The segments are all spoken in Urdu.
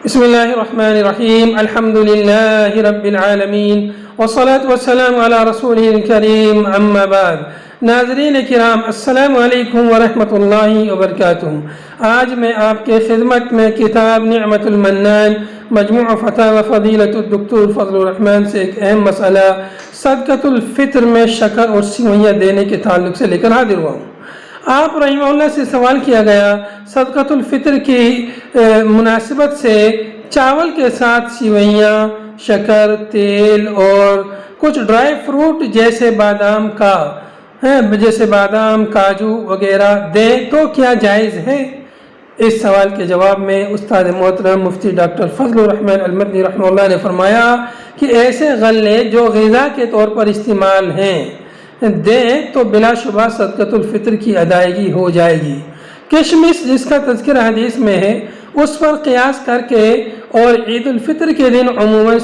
بسم اللہ الرحمن الرحیم الحمد للہ رب العالمین والصلاة والسلام علی رسولہ الکریم اما بعد۔ ناظرین کرام السلام علیکم ورحمۃ اللہ وبرکاتہ۔ آج میں آپ کے خدمت میں کتاب نعمت المنان مجموع فتاوی فضیلۃ الدکتور فضل الرحمن سے ایک اہم مسئلہ صدقۃ الفطر میں شکر اور سوئیاں دینے کے تعلق سے لے کر حاضر ہوا ہوں۔ آپ رحمہ اللہ سے سوال کیا گیا صدقۃ الفطر کی مناسبت سے چاول کے ساتھ سوئیاں، شکر، تیل اور کچھ ڈرائی فروٹ جیسے بادام، کاجو وغیرہ دیں تو کیا جائز ہے؟ اس سوال کے جواب میں استاد محترم مفتی ڈاکٹر فضل الرحمن المدنی رحمہ اللہ نے فرمایا کہ ایسے غلے جو غذا کے طور پر استعمال ہیں دیں تو بلا شبہ صدقۃ الفطر کی ادائیگی ہو جائے گی۔ کشمش جس کا تذکرہ حدیث میں ہے اس پر قیاس کر کے اور عید الفطر کے دن عموماً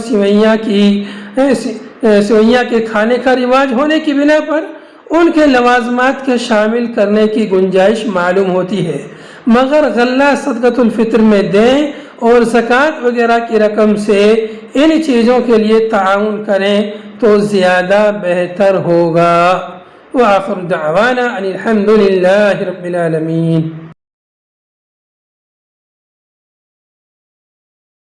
سوئیاں کے کھانے کا رواج ہونے کی بنا پر ان کے لوازمات کے شامل کرنے کی گنجائش معلوم ہوتی ہے، مگر غلہ صدقۃ الفطر میں دیں اور زکوٰۃ وغیرہ کی رقم سے ان چیزوں کے لیے تعاون کریں تو زیادہ بہتر ہوگا۔ وآخر دعوانا ان الحمد للہ رب العالمین۔